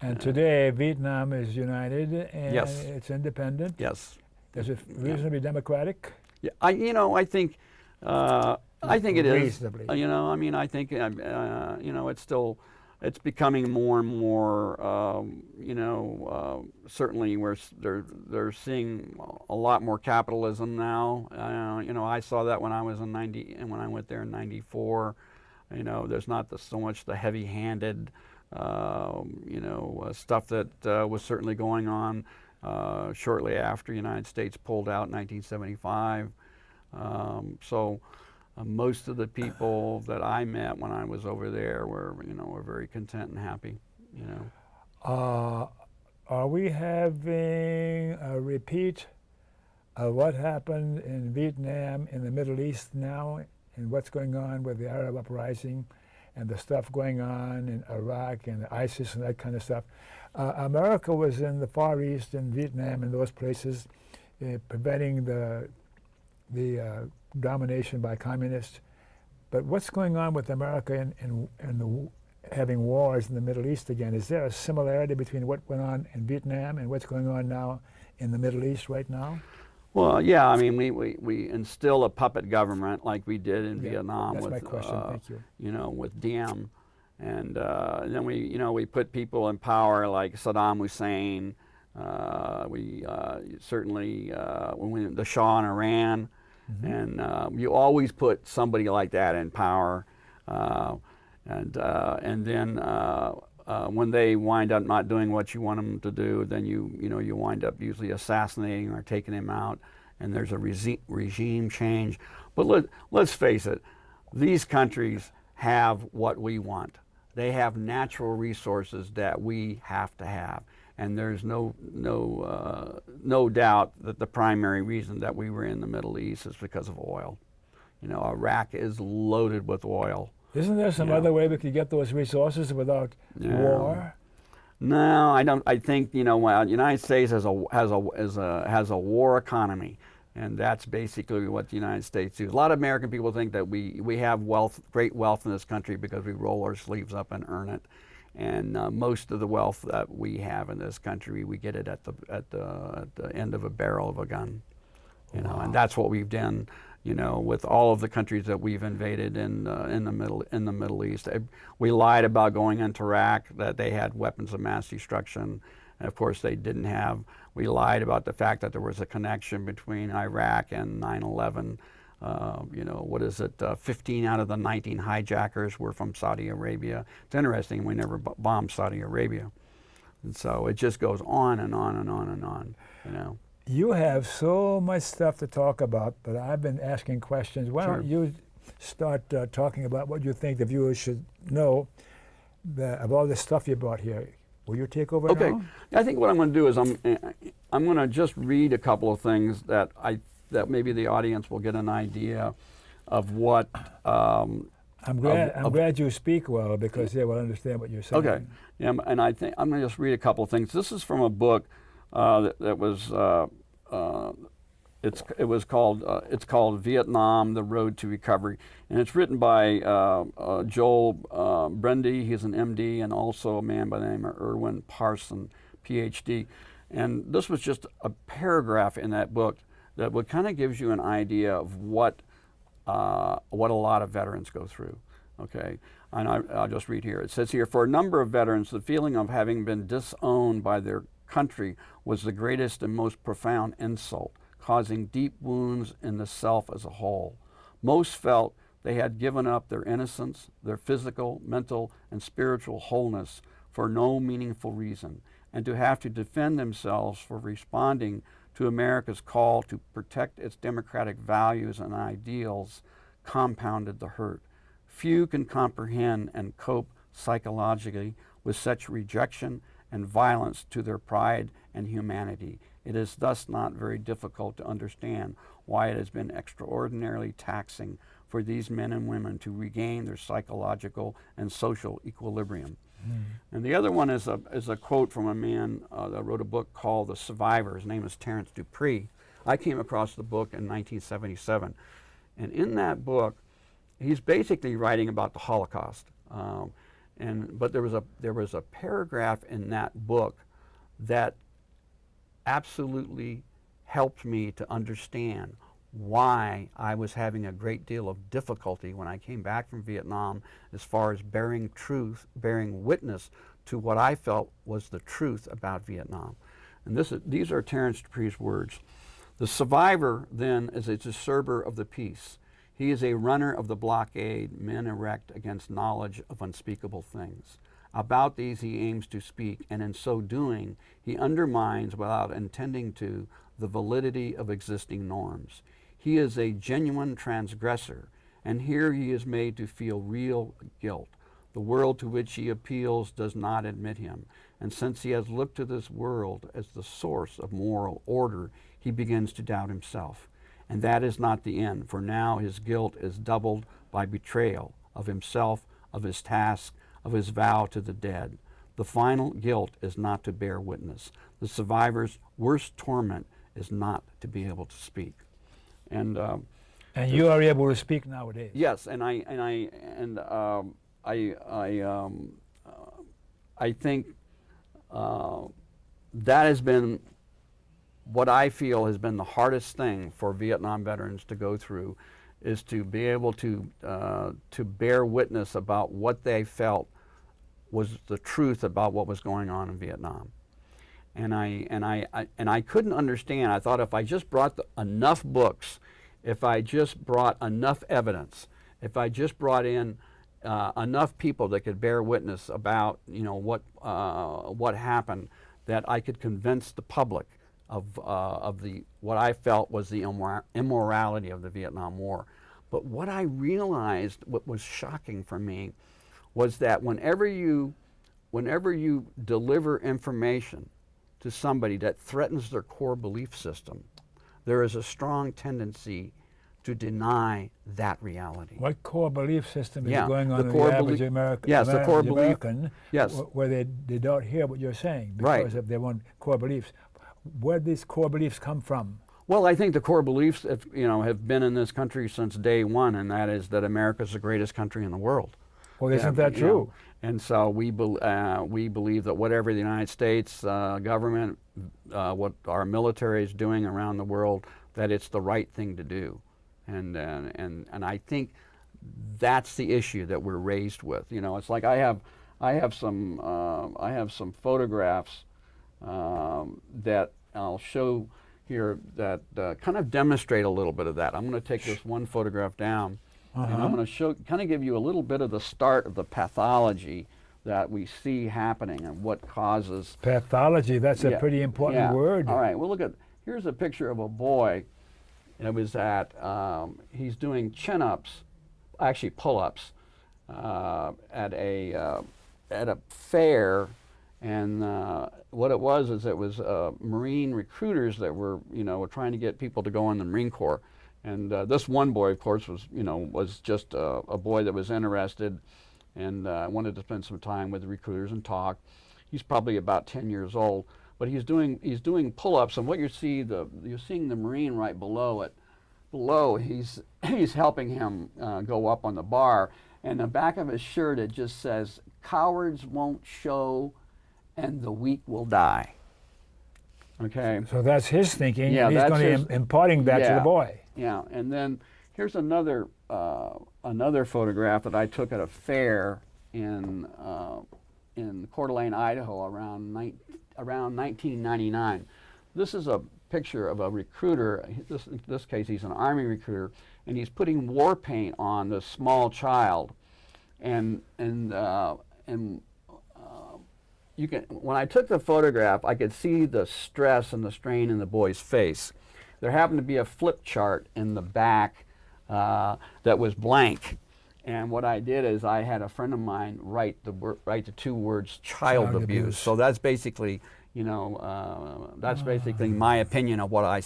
Speaker 1: And today, Vietnam is united and
Speaker 2: yes.
Speaker 1: It's independent.
Speaker 2: Yes.
Speaker 1: Is it reasonably democratic?
Speaker 2: Yeah, I think it is.
Speaker 1: Reasonably.
Speaker 2: You know, I mean, I think you know, it's becoming more and more, you know, certainly they're seeing a lot more capitalism now. You know, I saw that when I was in when I went there in '94. You know, there's not so much the heavy-handed, you know, stuff that was certainly going on shortly after the United States pulled out in 1975. So. Most of the people that I met when I was over there were very content and happy, you know.
Speaker 1: Are we having a repeat of what happened in Vietnam, in the Middle East now, and what's going on with the Arab uprising and the stuff going on in Iraq and ISIS and that kind of stuff? America was in the Far East, in Vietnam and those places, preventing the domination by communists. But what's going on with America and having wars in the Middle East again? Is there a similarity between what went on in Vietnam and what's going on now in the Middle East right now?
Speaker 2: Well, yeah, I mean, we instill a puppet government like we did in Vietnam.
Speaker 1: That's
Speaker 2: with,
Speaker 1: my question, thank you.
Speaker 2: You know, with Diem. And then we put people in power like Saddam Hussein. We certainly, when the Shah in Iran, and you always put somebody like that in power, and then when they wind up not doing what you want them to do, then you wind up usually assassinating or taking him out, and there's a regime change. But let's face it, these countries have what we want. They have natural resources that we have to have. And there's no doubt that the primary reason that we were in the Middle East is because of oil. You know, Iraq is loaded with oil.
Speaker 1: Isn't there some other way we could get those resources without war?
Speaker 2: No, I don't. I think, you know, well, the United States has a war economy, and that's basically what the United States do. A lot of American people think that we have wealth, great wealth in this country because we roll our sleeves up and earn it. And most of the wealth that we have in this country, we get it at the end of a barrel of a gun, you know, and that's what we've done, you know, with all of the countries that we've invaded in the Middle East. We lied about going into Iraq that they had weapons of mass destruction, and of course they didn't have. We lied about the fact that there was a connection between Iraq and 9/11. You know, what is it, 15 out of the 19 hijackers were from Saudi Arabia. It's interesting, we never bombed Saudi Arabia. And so it just goes on and on and on and on, you know.
Speaker 1: You have so much stuff to talk about, but I've been asking questions. Why don't you start talking about what you think the viewers should know of all the stuff you brought here? Will you take over now?
Speaker 2: Okay, I think what I'm going to do is I'm going to just read a couple of things that maybe the audience will get an idea of what.
Speaker 1: I'm glad you speak well because they will understand what you're saying.
Speaker 2: Okay, yeah, and I think I'm going to just read a couple of things. This is from a book that was it's called Viet Nam: The Road to Recovery, and it's written by Joel Brendy. He's an MD and also a man by the name of Erwin Parson, PhD. And this was just a paragraph in that book that would kind of gives you an idea of what a lot of veterans go through. Okay, and I'll just read here. It says here, for a number of veterans, the feeling of having been disowned by their country was the greatest and most profound insult, causing deep wounds in the self as a whole. Most felt they had given up their innocence, their physical, mental, and spiritual wholeness for no meaningful reason, and to have to defend themselves for responding to America's call to protect its democratic values and ideals compounded the hurt. Few can comprehend and cope psychologically with such rejection and violence to their pride and humanity. It is thus not very difficult to understand why it has been extraordinarily taxing for these men and women to regain their psychological and social equilibrium. And the other one is a quote from a man that wrote a book called The Survivor. His name is Terence Dupree. I came across the book in 1977. And in that book, he's basically writing about the Holocaust. But there was a paragraph in that book that absolutely helped me to understand why I was having a great deal of difficulty when I came back from Vietnam as far as bearing witness to what I felt was the truth about Vietnam. And these are Terence Dupree's words. The survivor, then, is a disturber of the peace. He is a runner of the blockade men erect against knowledge of unspeakable things. About these he aims to speak, and in so doing, he undermines, without intending to, the validity of existing norms. He is a genuine transgressor, and here he is made to feel real guilt. The world to which he appeals does not admit him, and since he has looked to this world as the source of moral order, he begins to doubt himself. And that is not the end, for now his guilt is doubled by betrayal of himself, of his task, of his vow to the dead. The final guilt is not to bear witness. The survivor's worst torment is not to be able to speak. And
Speaker 1: you are able to speak nowadays.
Speaker 2: Yes, and I think that has been what I feel has been the hardest thing for Vietnam veterans to go through, is to be able to bear witness about what they felt was the truth about what was going on in Vietnam. And I couldn't understand. I thought if I just brought enough books, if I just brought enough evidence, if I just brought in enough people that could bear witness about, you know, what happened, that I could convince the public of what I felt was the immorality of the Vietnam War. But what I realized, what was shocking for me, was that whenever you deliver information to somebody that threatens their core belief system, there is a strong tendency to deny that reality.
Speaker 1: What core belief system is
Speaker 2: Yeah,
Speaker 1: going on
Speaker 2: the
Speaker 1: in
Speaker 2: core
Speaker 1: the average
Speaker 2: belie-
Speaker 1: American,
Speaker 2: yes, the core belief-
Speaker 1: American
Speaker 2: yes.
Speaker 1: where they don't hear what you're saying
Speaker 2: Right.
Speaker 1: because of their own core beliefs? Where do these core beliefs come from?
Speaker 2: Well, I think the core beliefs have been in this country since day one, and that is that America is the greatest country in the world.
Speaker 1: Well, isn't that
Speaker 2: You know,
Speaker 1: true?
Speaker 2: and so we believe that whatever the United States government, what our military is doing around the world, that it's the right thing to do, and I think that's the issue that we're raised with. You know, it's like I have some photographs that I'll show here that kind of demonstrate a little bit of that. I'm going to take this one photograph down, and I'm going to kind of give you a little bit of the start of the pathology that we see happening and what causes
Speaker 1: Pathology, that's a
Speaker 2: Yeah,
Speaker 1: pretty important
Speaker 2: yeah.
Speaker 1: word.
Speaker 2: All right, well, here's a picture of a boy. It was he's doing chin-ups, actually pull-ups, at a fair, and what it was is it was Marine recruiters that were trying to get people to go in the Marine Corps, and this one boy, of course, was just a boy that was interested, and wanted to spend some time with the recruiters and talk. He's probably about 10 years old, but he's doing pull-ups, and what you're seeing the Marine right below it. Below, he's helping him go up on the bar, and the back of his shirt it just says, "Cowards won't show, and the weak will die." Okay.
Speaker 1: So that's his thinking,
Speaker 2: Yeah,
Speaker 1: and he's
Speaker 2: that's
Speaker 1: going
Speaker 2: his-
Speaker 1: to imparting that to
Speaker 2: yeah.
Speaker 1: the boy.
Speaker 2: Yeah, and then here's another photograph that I took at a fair in Coeur d'Alene, Idaho, around 1999. This is a picture of a recruiter. In this case, he's an Army recruiter, and he's putting war paint on this small child, and you can. When I took the photograph, I could see the stress and the strain in the boy's face. There happened to be a flip chart in the back that was blank, and what I did is I had a friend of mine write the two words child abuse. So that's basically basically my opinion of what I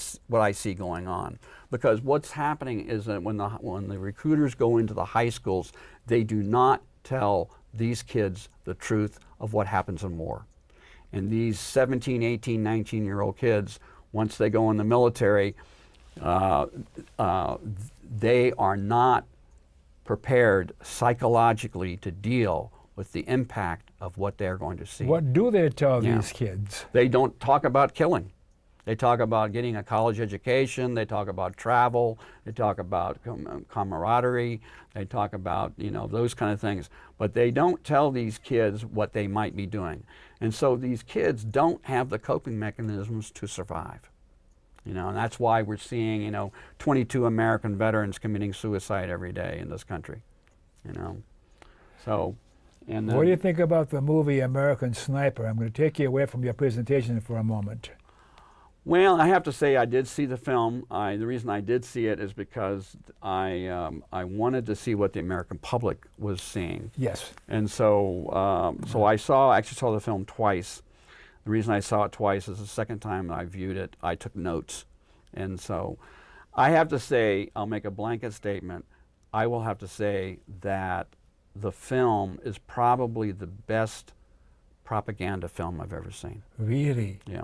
Speaker 2: see going on. Because what's happening is that when the recruiters go into the high schools, they do not tell these kids the truth of what happens in war. And these 17, 18, 19-year-old kids, once they go in the military, they are not prepared psychologically to deal with the impact of what they're going to see.
Speaker 1: What do they tell these kids?
Speaker 2: They don't talk about killing. They talk about getting a college education. They talk about travel. They talk about camaraderie. They talk about those kind of things. But they don't tell these kids what they might be doing. And so these kids don't have the coping mechanisms to survive. And that's why we're seeing 22 American veterans committing suicide every day in this country. So. And
Speaker 1: What do you think about the movie American Sniper? I'm going to take you away from your presentation for a moment.
Speaker 2: Well, I have to say I did see the film. The reason I did see it is because I wanted to see what the American public was seeing.
Speaker 1: Yes.
Speaker 2: And so I actually saw the film twice. The reason I saw it twice is the second time I viewed it, I took notes. And so I have to say, I'll make a blanket statement. I will have to say that the film is probably the best propaganda film I've ever seen.
Speaker 1: Really?
Speaker 2: Yeah.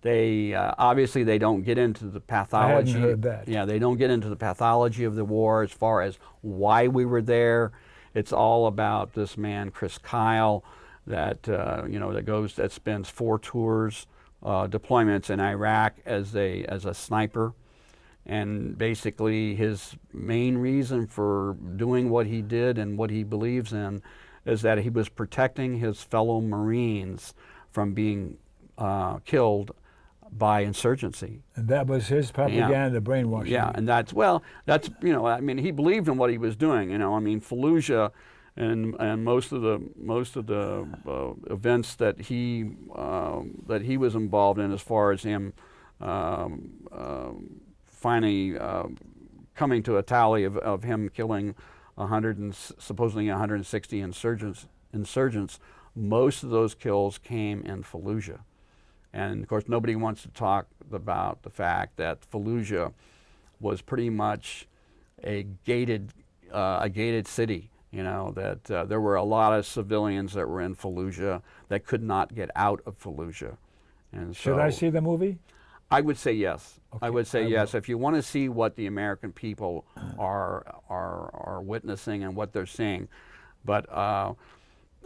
Speaker 2: They obviously they don't get into the pathology.
Speaker 1: I hadn't heard that.
Speaker 2: Yeah, they don't get into the pathology of the war as far as why we were there. It's all about this man Chris Kyle that that spends 4 tours deployments in Iraq as a sniper. And basically his main reason for doing what he did and what he believes in is that he was protecting his fellow Marines from being killed by insurgency.
Speaker 1: And that was his propaganda brainwashing.
Speaker 2: Yeah, and that's he believed in what he was doing. Fallujah and most of the events that he was involved in, as far as him finally coming to a tally of him killing 100 and supposedly 160 insurgents. Most of those kills came in Fallujah. And of course, nobody wants to talk about the fact that Fallujah was pretty much a gated city. You know, that there were a lot of civilians that were in Fallujah that could not get out of Fallujah. And
Speaker 1: Should I see the movie?
Speaker 2: I would say yes.
Speaker 1: Okay,
Speaker 2: I would say
Speaker 1: I
Speaker 2: yes.
Speaker 1: will.
Speaker 2: If you want to see what the American people are witnessing and what they're seeing, but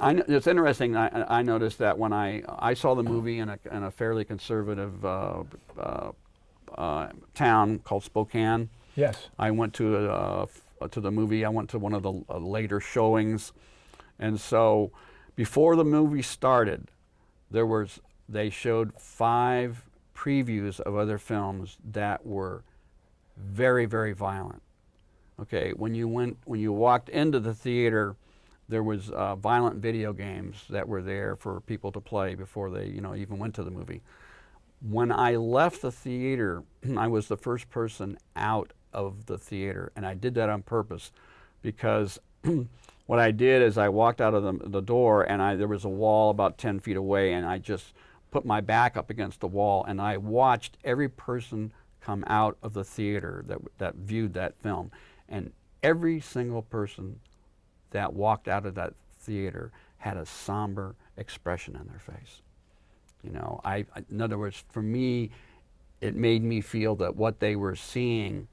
Speaker 2: it's interesting. I noticed that when I saw the movie in a fairly conservative town called Spokane.
Speaker 1: Yes.
Speaker 2: I went to the movie. I went to one of the later showings, and so before the movie started, they showed 5 previews of other films that were very, very violent. Okay, when you walked into the theater, there was violent video games that were there for people to play before they, even went to the movie. When I left the theater, I was the first person out of the theater, and I did that on purpose because what I did is I walked out of the door, and there was a wall about 10 feet away, and I just put my back up against the wall, and I watched every person come out of the theater that viewed that film, and every single person that walked out of that theater had a somber expression on their face. In other words, for me, it made me feel that what they were seeing,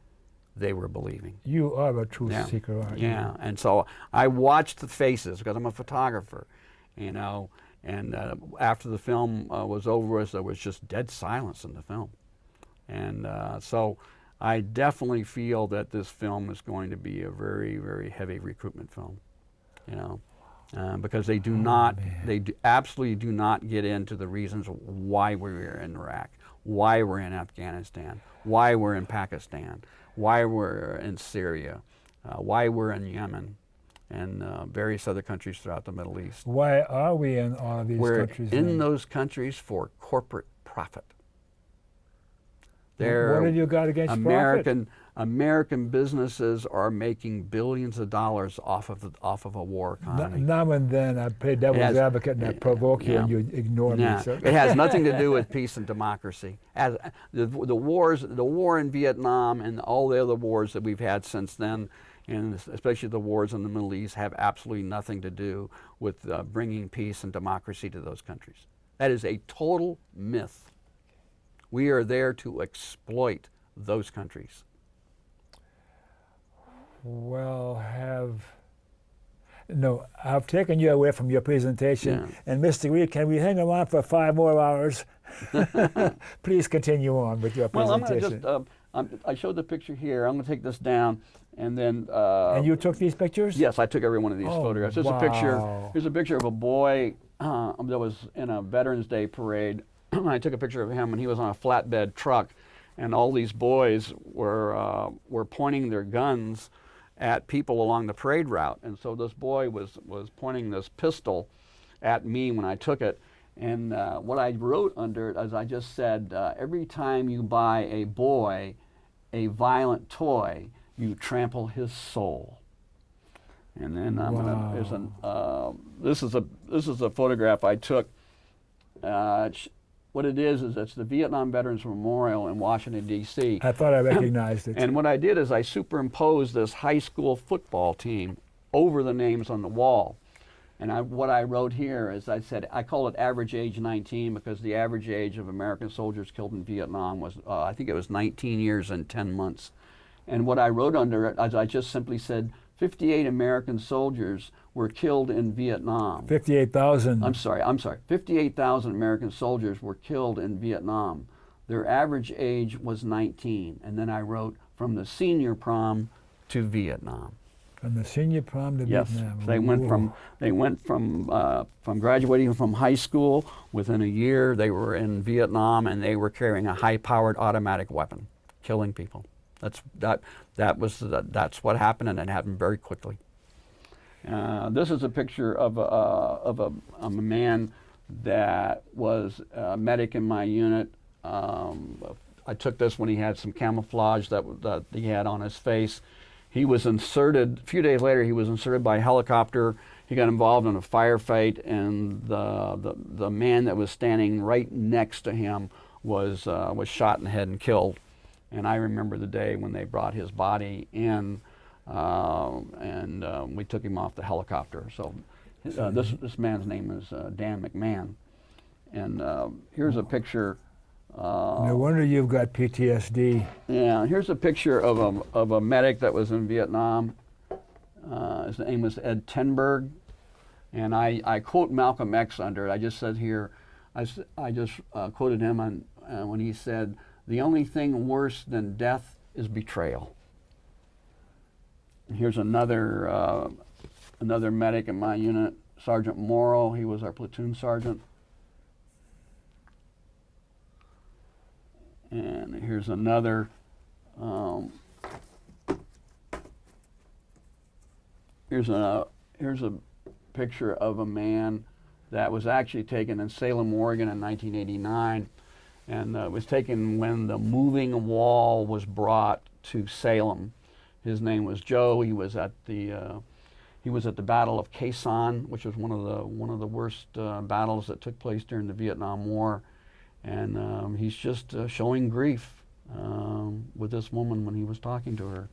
Speaker 2: they were believing.
Speaker 1: You are a truth seeker, aren't you?
Speaker 2: Yeah, and so I watched the faces because I'm a photographer, and after the film was over, there was just dead silence in the film. And so I definitely feel that this film is going to be a very, very heavy recruitment film, because they absolutely do not get into the reasons why we're in Iraq, why we're in Afghanistan, why we're in Pakistan, why we're in Syria, why we're in Yemen, and various other countries throughout the Middle East.
Speaker 1: Why are we in all of these countries?
Speaker 2: We're in those countries for corporate profit.
Speaker 1: What have you got against profit?
Speaker 2: American businesses are making billions of dollars off of a war economy.
Speaker 1: Now and then I play devil's advocate and I provoke you and you ignore me. So.
Speaker 2: It has nothing to do with peace and democracy. As the war in Vietnam and all the other wars that we've had since then, and especially the wars in the Middle East, have absolutely nothing to do with bringing peace and democracy to those countries. That is a total myth. We are there to exploit those countries.
Speaker 1: Well, I've taken you away from your presentation.
Speaker 2: Yeah.
Speaker 1: And Mr. Reed, can we hang around for 5 more hours? Please continue on with your presentation.
Speaker 2: Well, I'm going to I showed the picture here. I'm going to take this down, and then...
Speaker 1: and you took these pictures?
Speaker 2: Yes, I took every one of these photographs. Here's
Speaker 1: wow.
Speaker 2: a picture. Here's a picture of a boy that was in a Veterans Day parade. I took a picture of him, and he was on a flatbed truck, and all these boys were pointing their guns at people along the parade route. And so this boy was pointing this pistol at me when I took it. And what I wrote under it, as I just said, every time you buy a boy a violent toy, you trample his soul. And then this is a photograph I took. What it is it's the Vietnam Veterans Memorial in Washington, D.C.
Speaker 1: I thought I recognized it.
Speaker 2: And what I did is I superimposed this high school football team over the names on the wall. And what I wrote here is I said, I call it average age 19 because the average age of American soldiers killed in Vietnam was, I think it was 19 years and 10 months. And what I wrote under it, as I just simply said, 58 American soldiers were killed in Vietnam.
Speaker 1: 58,000.
Speaker 2: I'm sorry. 58,000 American soldiers were killed in Vietnam. Their average age was 19. And then I wrote, from the senior prom to Vietnam.
Speaker 1: From the senior prom to Vietnam.
Speaker 2: They went from graduating from high school. Within a year, they were in Vietnam, and they were carrying a high-powered automatic weapon, killing people. That's what happened, and it happened very quickly. This is a picture of a man that was a medic in my unit. I took this when he had some camouflage that he had on his face. He was inserted, a few days later, he was inserted by a helicopter. He got involved in a firefight, and the man that was standing right next to him was shot in the head and killed. And I remember the day when they brought his body in, and we took him off the helicopter. So this man's name is Dan McMahon. And here's a picture.
Speaker 1: No wonder you've got PTSD.
Speaker 2: Yeah, here's a picture of a medic that was in Vietnam. His name was Ed Tenberg, and I quote Malcolm X under it. I just said here, I just quoted him on when he said, "The only thing worse than death is betrayal." And here's another medic in my unit, Sergeant Morrow. He was our platoon sergeant. And here's another. Here's a picture of a man that was actually taken in Salem, Oregon in 1989, and it was taken when the moving wall was brought to Salem. His name was Joe. He was at the Battle of Khe Sanh, which was one of the worst battles that took place during the Vietnam War. And he's just showing grief with this woman when he was talking to her.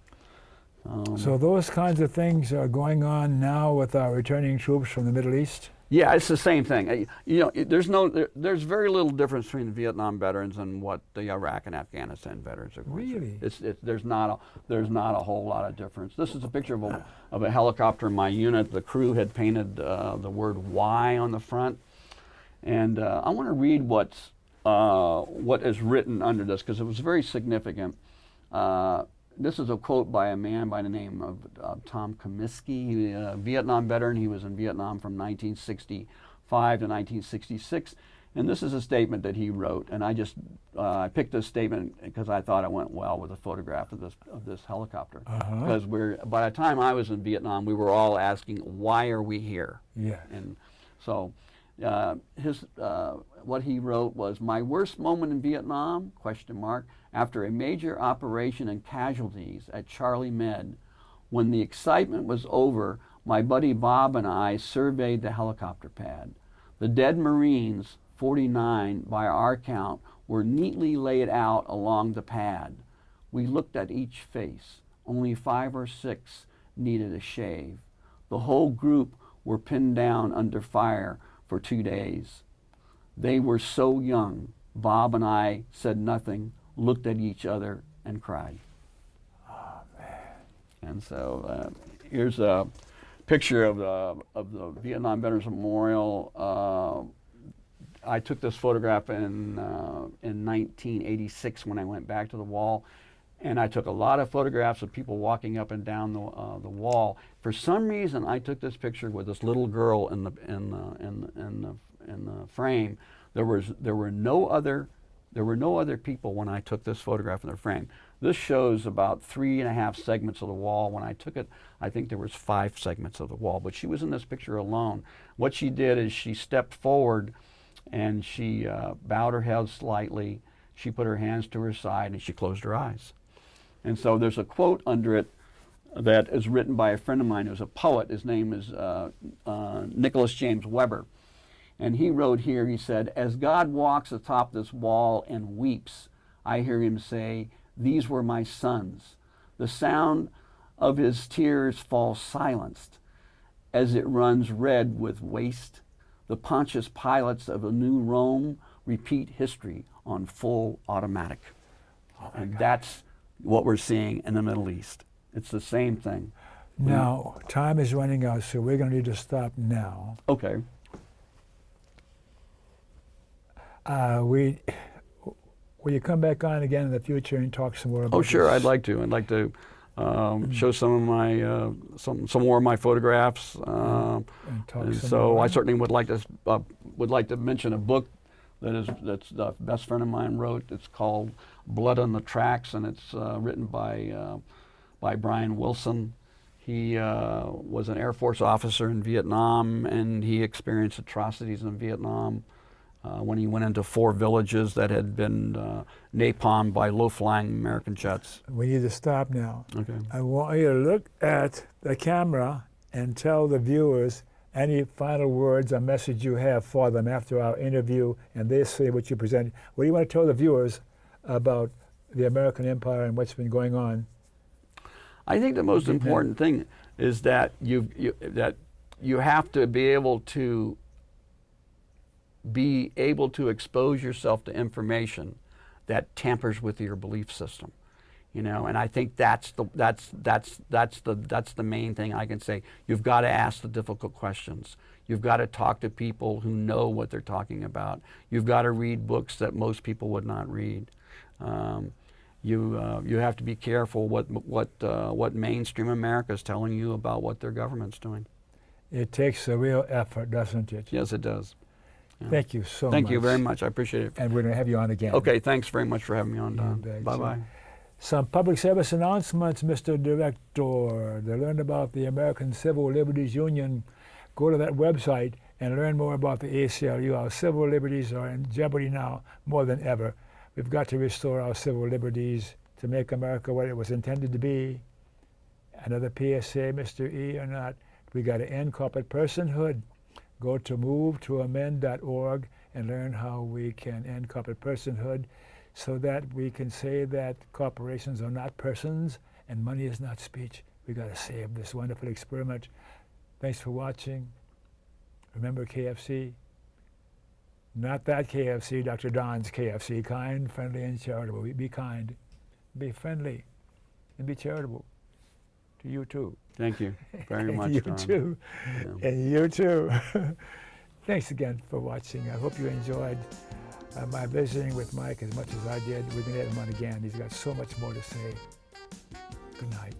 Speaker 1: So those kinds of things are going on now with our returning troops from the Middle East?
Speaker 2: Yeah, it's the same thing. You know, there's very little difference between the Vietnam veterans and what the Iraq and Afghanistan veterans are going through.
Speaker 1: Really?
Speaker 2: There's not a whole lot of difference. This is a picture of a helicopter in my unit. The crew had painted the word Y on the front. And I want to read what is written under this, because it was very significant. This is a quote by a man by the name of Tom Comiskey, a Vietnam veteran. He was in Vietnam from 1965 to 1966. And this is a statement that he wrote. And I just I picked this statement because I thought it went well with a photograph of this helicopter. Because by the time I was in Vietnam, we were all asking, why are we here?
Speaker 1: Yeah.
Speaker 2: And so what he wrote was, "My worst moment in Vietnam, ? After a major operation and casualties at Charlie Med. When the excitement was over, my buddy Bob and I surveyed the helicopter pad. The dead Marines, 49 by our count, were neatly laid out along the pad. We looked at each face. Only 5 or 6 needed a shave. The whole group were pinned down under fire for 2 days. They were so young. Bob and I said nothing, looked at each other, and cried."
Speaker 1: Oh, man.
Speaker 2: And so here's a picture of the Vietnam Veterans Memorial. I took this photograph in 1986 when I went back to the wall, and I took a lot of photographs of people walking up and down the wall. For some reason, I took this picture with this little girl in the frame. There were no other people when I took this photograph in the frame. This shows about 3.5 segments of the wall. When I took it, I think there was 5 segments of the wall, but she was in this picture alone. What she did is she stepped forward and she bowed her head slightly. She put her hands to her side and she closed her eyes. And so there's a quote under it that is written by a friend of mine who's a poet. His name is Nicholas James Weber. And he wrote here, he said, "As God walks atop this wall and weeps, I hear him say, 'These were my sons.' The sound of his tears falls silenced as it runs red with waste. The Pontius Pilates of a new Rome repeat history on full automatic." And that's what we're seeing in the Middle East. It's the same thing.
Speaker 1: Now, time is running out, so we're going to need to stop now.
Speaker 2: Okay.
Speaker 1: Will you come back on again in the future and talk some more about
Speaker 2: Oh, sure,
Speaker 1: this?
Speaker 2: I'd like to. I'd like to show some of my some more of my photographs.
Speaker 1: And talk
Speaker 2: And
Speaker 1: some
Speaker 2: so
Speaker 1: more.
Speaker 2: I certainly would like to mention a book that's the best friend of mine wrote. It's called Blood on the Tracks, and it's written by Brian Wilson. He was an Air Force officer in Vietnam, and he experienced atrocities in Vietnam. when he went into 4 villages that had been napalmed by low-flying American jets.
Speaker 1: We need to stop now.
Speaker 2: Okay.
Speaker 1: I want you to look at the camera and tell the viewers any final words or message you have for them after our interview, and they say what you present. What do you want to tell the viewers about the American Empire and what's been going on?
Speaker 2: I think the most important thing is that you have to be able to expose yourself to information that tampers with your belief system, you know. And I think that's the main thing I can say. You've got to ask the difficult questions. You've got to talk to people who know what they're talking about. You've got to read books that most people would not read. You have to be careful what mainstream America is telling you about what their government's doing.
Speaker 1: It takes a real effort, doesn't it?
Speaker 2: Yes, it does. Yeah.
Speaker 1: Thank you so much.
Speaker 2: Thank you very much. I appreciate it.
Speaker 1: And we're going to have you on again.
Speaker 2: Okay, thanks very much for having me on, Don.
Speaker 1: bet.
Speaker 2: Bye-bye.
Speaker 1: Some public service announcements, Mr. Director. To learn about the American Civil Liberties Union, go to that website and learn more about the ACLU. Our civil liberties are in jeopardy now more than ever. We've got to restore our civil liberties to make America what it was intended to be. Another PSA, Mr. E, or not, we got to end corporate personhood. Go to movetoamend.org and learn how we can end corporate personhood so that we can say that corporations are not persons and money is not speech. We got to save this wonderful experiment. Thanks for watching. Remember KFC? Not that KFC, Dr. Don's KFC. Kind, friendly, and charitable. Be kind, be friendly, and be charitable. To you too.
Speaker 2: Thank you very much,
Speaker 1: you
Speaker 2: Don.
Speaker 1: too.
Speaker 2: Yeah.
Speaker 1: And you too. Thanks again for watching. I hope you enjoyed my visiting with Mike as much as I did. We're going to have him on again. He's got so much more to say. Good night.